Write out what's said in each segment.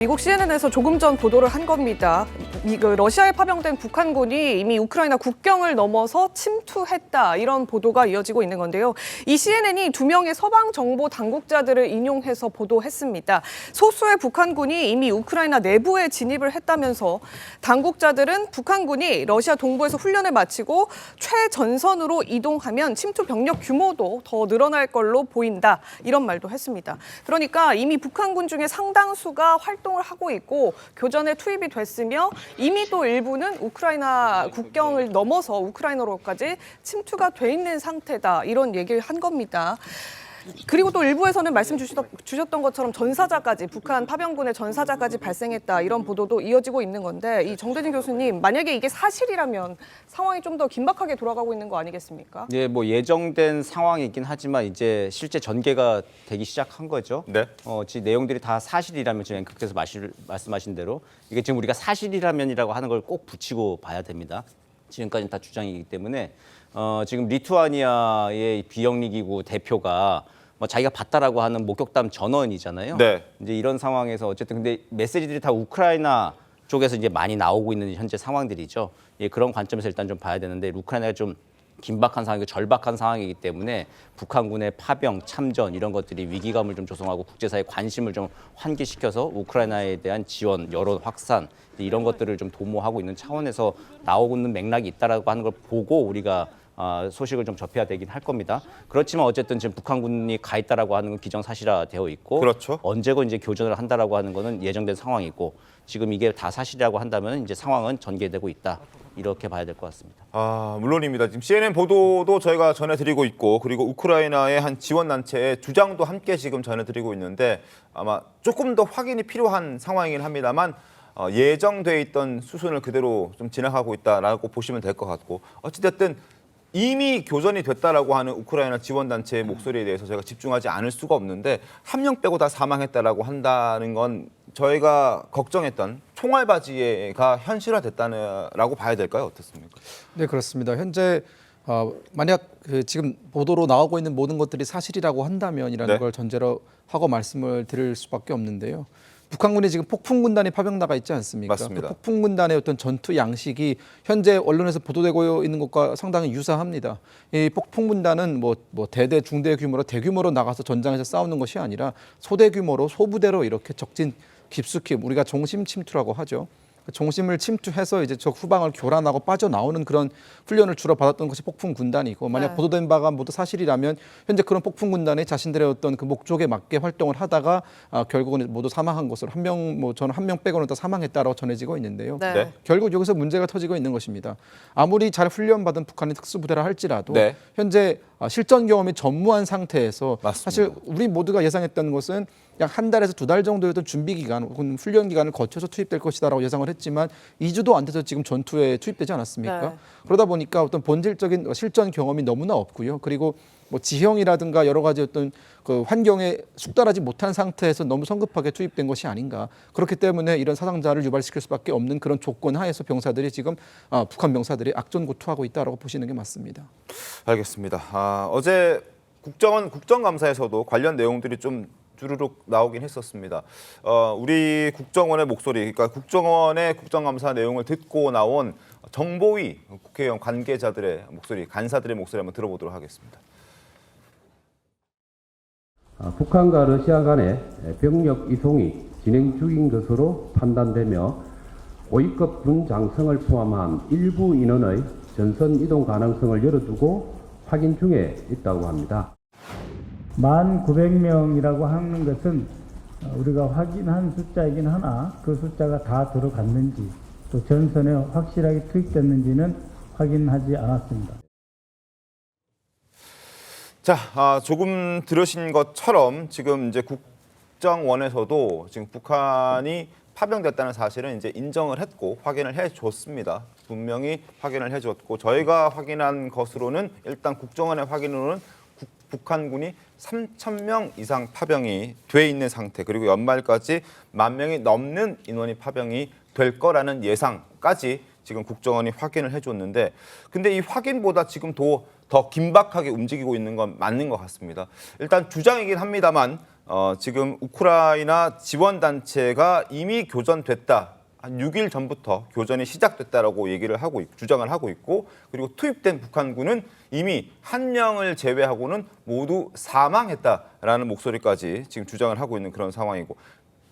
미국 CNN에서 조금 전 보도를 한 겁니다. 러시아에 파병된 북한군이 이미 우크라이나 국경을 넘어서 침투했다, 이런 보도가 이어지고 있는 건데요. 이 CNN이 2명의 서방 정보 당국자들을 인용해서 보도했습니다. 소수의 북한군이 이미 우크라이나 내부에 진입을 했다면서 당국자들은 북한군이 러시아 동부에서 훈련을 마치고 최전선으로 이동하면 침투 병력 규모도 더 늘어날 걸로 보인다, 이런 말도 했습니다. 그러니까 이미 북한군 중에 상당수가 활동을 하고 있고 교전에 투입이 됐으며 이미 또 일부는 우크라이나 국경을 넘어서 우크라이나로까지 침투가 돼 있는 상태다, 이런 얘기를 한 겁니다. 그리고 또 일부에서는 말씀 주셨던 것처럼 전사자까지, 북한 파병군의 전사자까지 발생했다, 이런 보도도 이어지고 있는 건데, 이 정대진 교수님, 만약에 이게 사실이라면 상황이 좀 더 긴박하게 돌아가고 있는 거 아니겠습니까? 네, 뭐 예정된 상황이긴 하지만 이제 실제 전개가 되기 시작한 거죠. 네. 지금 내용들이 다 사실이라면 지금 앵커께서 말씀하신 대로 이게 지금 우리가 사실이라면이라고 하는 걸 꼭 붙이고 봐야 됩니다. 지금까지는 다 주장이기 때문에 지금 리투아니아의 비영리기구 대표가 뭐 자기가 봤다라고 하는 목격담 전원이잖아요. 네. 이제 이런 상황에서 어쨌든 근데 메시지들이 다 우크라이나 쪽에서 이제 많이 나오고 있는 현재 상황들이죠. 예, 그런 관점에서 일단 좀 봐야 되는데 우크라이나가 좀 긴박한 상황이고 절박한 상황이기 때문에 북한군의 파병, 참전 이런 것들이 위기감을 좀 조성하고 국제사회의 관심을 좀 환기시켜서 우크라이나에 대한 지원, 여론 확산 이런 것들을 좀 도모하고 있는 차원에서 나오고 있는 맥락이 있다라고 하는 걸 보고 우리가 소식을 좀 접해야 되긴 할 겁니다. 그렇지만 어쨌든 지금 북한군이 가 있다라고 하는 건 기정사실화되어 있고, 그렇죠. 언제고 이제 교전을 한다라고 하는 거는 예정된 상황이고, 지금 이게 다 사실이라고 한다면 이제 상황은 전개되고 있다, 이렇게 봐야 될 것 같습니다. 물론입니다. 지금 CNN 보도도 저희가 전해드리고 있고, 그리고 우크라이나의 한 지원단체의 주장도 함께 지금 전해드리고 있는데 아마 조금 더 확인이 필요한 상황이긴 합니다만 예정돼 있던 수순을 그대로 좀 지나가고 있다라고 보시면 될 것 같고, 어찌됐든 이미 교전이 됐다라고 하는 우크라이나 지원단체의 목소리에 대해서 저희가 집중하지 않을 수가 없는데 한 명 빼고 다 사망했다라고 한다는 건 저희가 걱정했던 총알바지가 현실화됐다라고 봐야 될까요? 어떻습니까? 네, 그렇습니다. 현재 만약 지금 보도로 나오고 있는 모든 것들이 사실이라고 한다면이라는 네. 걸 전제로 하고 말씀을 드릴 수밖에 없는데요. 북한군이 지금 폭풍군단이 파병 나가 있지 않습니까? 맞습니다. 그 폭풍군단의 어떤 전투 양식이 현재 언론에서 보도되고 있는 것과 상당히 유사합니다. 이 폭풍군단은 뭐 대대 중대 규모로 대규모로 나가서 전장에서 싸우는 것이 아니라 소대 규모로 소부대로 이렇게 적진 깊숙이, 우리가 종심 침투라고 하죠. 종심을 침투해서 이제 적 후방을 교란하고 빠져나오는 그런 훈련을 주로 받았던 것이 폭풍군단이고, 만약 네. 보도된 바가 모두 사실이라면 현재 그런 폭풍군단이 자신들의 어떤 그 목적에 맞게 활동을 하다가 결국은 모두 사망한 것으로 저는 한 명 빼고는 다 사망했다라고 전해지고 있는데요. 네. 네. 결국 여기서 문제가 터지고 있는 것입니다. 아무리 잘 훈련받은 북한의 특수부대라 할지라도 네. 현재 실전 경험이 전무한 상태에서 맞습니다. 사실 우리 모두가 예상했던 것은 약 한 달에서 2달 정도의 어떤 준비 기간 혹은 훈련 기간을 거쳐서 투입될 것이다라고 예상을 했지만 2주도 안 돼서 지금 전투에 투입되지 않았습니까? 네. 그러다 보니까 어떤 본질적인 실전 경험이 너무나 없고요. 그리고 뭐 지형이라든가 여러 가지 어떤 그 환경에 숙달하지 못한 상태에서 너무 성급하게 투입된 것이 아닌가. 그렇기 때문에 이런 사상자를 유발시킬 수밖에 없는 그런 조건 하에서 병사들이 지금 북한 병사들이 악전고투하고 있다라고 보시는 게 맞습니다. 알겠습니다. 어제 국정감사에서도 관련 내용들이 좀 주르륵 나오긴 했었습니다. 우리 국정원의 목소리, 그러니까 국정원의 국정감사 내용을 듣고 나온 정보위 국회의원 관계자들의 목소리, 간사들의 목소리 한번 들어보도록 하겠습니다. 북한과 러시아 간의 병력 이송이 진행 중인 것으로 판단되며 고위급 군장성을 포함한 일부 인원의 전선 이동 가능성을 열어두고 확인 중에 있다고 합니다. 1,900명이라고 하는 것은 우리가 확인한 숫자이긴 하나 그 숫자가 다 들어갔는지 또 전선에 확실하게 투입됐는지는 확인하지 않았습니다. 자, 조금 들으신 것처럼 지금 이제 국정원에서도 지금 북한이 파병됐다는 사실은 이제 인정을 했고 확인을 해줬습니다. 분명히 확인을 해줬고 저희가 확인한 것으로는 일단 국정원의 확인으로는 북한군이 3,000명 이상 파병이 돼 있는 상태, 그리고 연말까지 10,000명이 넘는 인원이 파병이 될 거라는 예상까지 지금 국정원이 확인을 해줬는데, 근데 이 확인보다 지금 더 긴박하게 움직이고 있는 건 맞는 것 같습니다. 일단 주장이긴 합니다만 지금 우크라이나 지원단체가 이미 교전됐다. 한 6일 전부터 교전이 시작됐다라고 얘기를 하고 주장을 하고 있고, 그리고 투입된 북한군은 이미 한 명을 제외하고는 모두 사망했다라는 목소리까지 지금 주장을 하고 있는 그런 상황이고,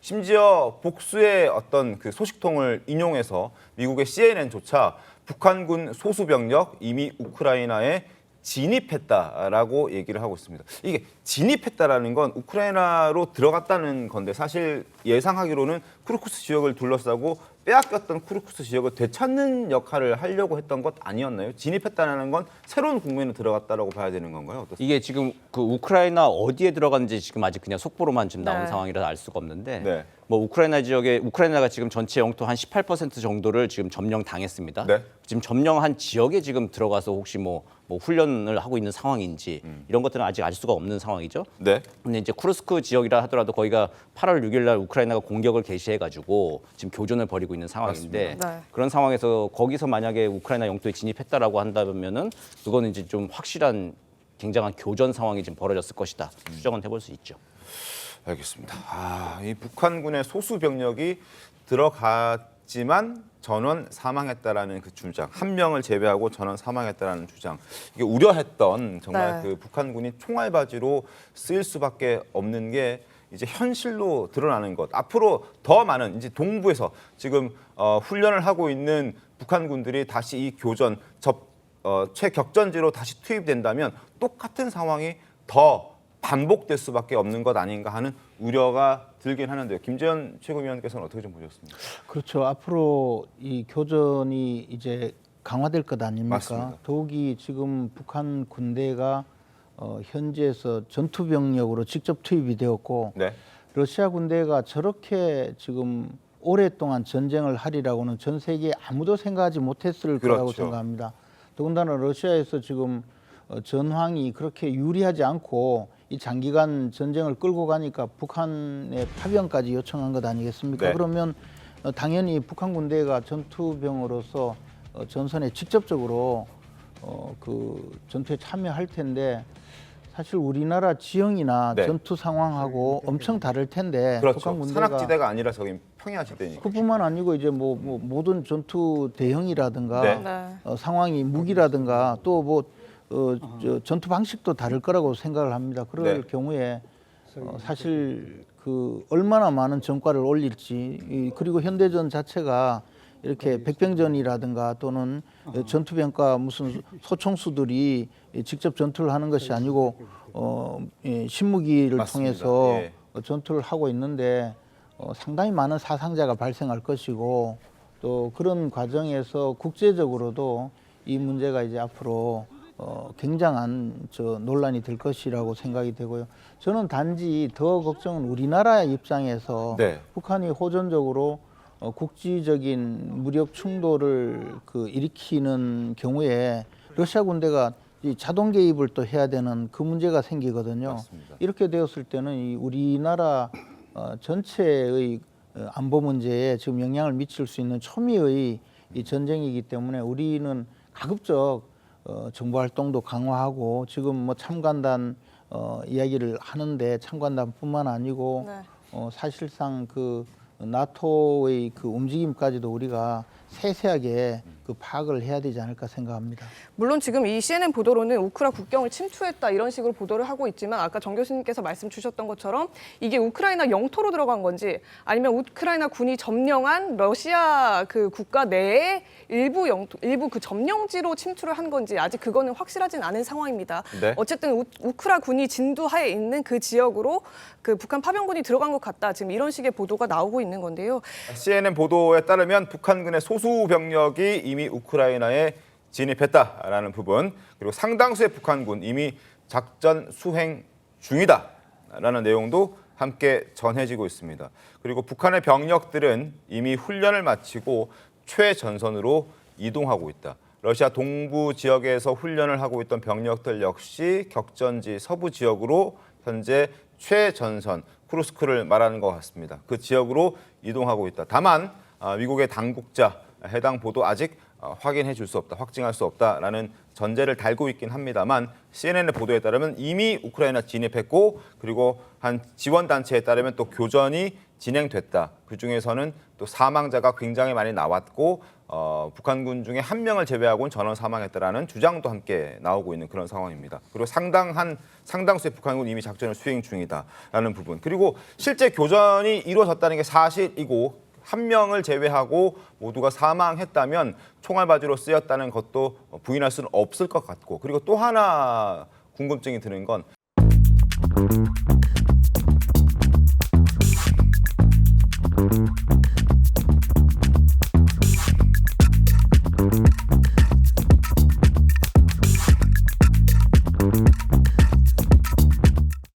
심지어 복수의 어떤 그 소식통을 인용해서 미국의 CNN조차 북한군 소수 병력 이미 우크라이나에 진입했다라고 얘기를 하고 있습니다. 이게 진입했다라는 건 우크라이나로 들어갔다는 건데, 사실 예상하기로는 쿠르스크 지역을 둘러싸고 빼앗겼던 쿠르스크 지역을 되찾는 역할을 하려고 했던 것 아니었나요? 진입했다는 건 새로운 국면에 들어갔다라고 봐야 되는 건가요? 어떻습니까? 이게 지금 그 우크라이나 어디에 들어갔는지 지금 아직 그냥 속보로만 지금 나온 네. 상황이라 알 수가 없는데, 네. 뭐 우크라이나 지역에 우크라이나가 지금 전체 영토 한 18% 정도를 지금 점령당했습니다. 네. 지금 점령한 지역에 지금 들어가서 혹시 뭐 훈련을 하고 있는 상황인지 이런 것들은 아직 알 수가 없는 상황이죠. 네. 근데 이제 쿠르스크 지역이라 하더라도 거기가 8월 6일 날 우크라이나가 공격을 개시해가지고 지금 교전을 벌이고 있는 상황인데, 맞습니다. 네. 그런 상황에서 거기서 만약에 우크라이나 영토에 진입했다라고 한다면은 그거는 이제 좀 확실한 굉장한 교전 상황이 지금 벌어졌을 것이다 추정은 해볼 수 있죠. 알겠습니다. 이 북한군의 소수 병력이 들어갔지만 전원 사망했다라는 그 주장, 한 명을 제외하고 전원 사망했다라는 주장, 이게 우려했던 정말 네. 그 북한군이 총알바지로 쓰일 수밖에 없는 게 이제 현실로 드러나는 것. 앞으로 더 많은 이제 동부에서 지금 훈련을 하고 있는 북한군들이 다시 이 교전 최격전지로 다시 투입된다면 똑같은 상황이 더 반복될 수밖에 없는 것 아닌가 하는 우려가 들긴 하는데요. 김재현 최고위원께서는 어떻게 좀 보셨습니까? 그렇죠. 앞으로 이 교전이 이제 강화될 것 아닙니까? 맞습니다. 더욱이 지금 북한 군대가 현지에서 전투 병력으로 직접 투입이 되었고, 네. 러시아 군대가 저렇게 지금 오랫동안 전쟁을 하리라고는 전 세계에 아무도 생각하지 못했을 거라고 그렇죠. 생각합니다. 더군다나 러시아에서 지금 전황이 그렇게 유리하지 않고 이 장기간 전쟁을 끌고 가니까 북한의 파병까지 요청한 것 아니겠습니까? 네. 그러면 당연히 북한 군대가 전투병으로서 전선에 직접적으로 그 전투에 참여할 텐데, 사실 우리나라 지형이나 네. 전투 상황하고 엄청 다를 텐데, 그렇죠. 북한 군대가 산악지대가 아니라 저기 평야지대니까. 그뿐만 아니고 이제 뭐 모든 전투 대형이라든가 네. 네. 상황이 무기라든가 또 뭐 전투 방식도 다를 거라고 생각을 합니다. 그럴 네. 경우에 사실 그 얼마나 많은 전과를 올릴지, 그리고 현대전 자체가 이렇게 백병전이라든가 또는 전투병과 무슨 소총수들이 직접 전투를 하는 것이 아니고 신무기를 맞습니다. 통해서 예. 전투를 하고 있는데 상당히 많은 사상자가 발생할 것이고, 또 그런 과정에서 국제적으로도 이 문제가 이제 앞으로 굉장한 논란이 될 것이라고 생각이 되고요. 저는 단지 더 걱정은 우리나라 입장에서 네. 북한이 호전적으로 국지적인 무력 충돌을 일으키는 경우에 러시아 군대가 이 자동 개입을 또 해야 되는 그 문제가 생기거든요. 맞습니다. 이렇게 되었을 때는 이 우리나라 전체의 안보 문제에 지금 영향을 미칠 수 있는 초미의 이 전쟁이기 때문에 우리는 가급적 정보 활동도 강화하고, 지금 뭐 참관단 이야기를 하는데 참관단뿐만 아니고 네. 사실상 그 나토의 그 움직임까지도 우리가 세세하게 그 파악을 해야 되지 않을까 생각합니다. 물론 지금 이 CNN 보도로는 우크라 국경을 침투했다 이런 식으로 보도를 하고 있지만, 아까 정 교수님께서 말씀 주셨던 것처럼 이게 우크라이나 영토로 들어간 건지 아니면 우크라이나 군이 점령한 러시아 그 국가 내에 일부 그 점령지로 침투를 한 건지 아직 그거는 확실하진 않은 상황입니다. 네. 어쨌든 우크라 군이 진두하에 있는 그 지역으로 그 북한 파병군이 들어간 것 같다, 지금 이런 식의 보도가 나오고 있는 건데요. CNN 보도에 따르면 북한군의 소수 병력이 이미 우크라이나에 진입했다라는 부분, 그리고 상당수의 북한군 이미 작전 수행 중이다라는 내용도 함께 전해지고 있습니다. 그리고 북한의 병력들은 이미 훈련을 마치고 최전선으로 이동하고 있다. 러시아 동부 지역에서 훈련을 하고 있던 병력들 역시 격전지 서부 지역으로 현재 최전선 쿠르스크를 말하는 것 같습니다. 그 지역으로 이동하고 있다. 다만 미국의 당국자 해당 보도 아직 확인해 줄 수 없다, 확증할 수 없다라는 전제를 달고 있긴 합니다만 CNN의 보도에 따르면 이미 우크라이나 진입했고 그리고 한 지원 단체에 따르면 또 교전이 진행됐다. 그중에서는 또 사망자가 굉장히 많이 나왔고 북한군 중에 한 명을 제외하고는 전원 사망했다라는 주장도 함께 나오고 있는 그런 상황입니다. 그리고 상당수의 북한군 이미 작전을 수행 중이다라는 부분. 그리고 실제 교전이 이루어졌다는 게 사실이고 한 명을 제외하고 모두가 사망했다면 총알바지로 쓰였다는 것도 부인할 수는 없을 것 같고 그리고 또 하나 궁금증이 드는 건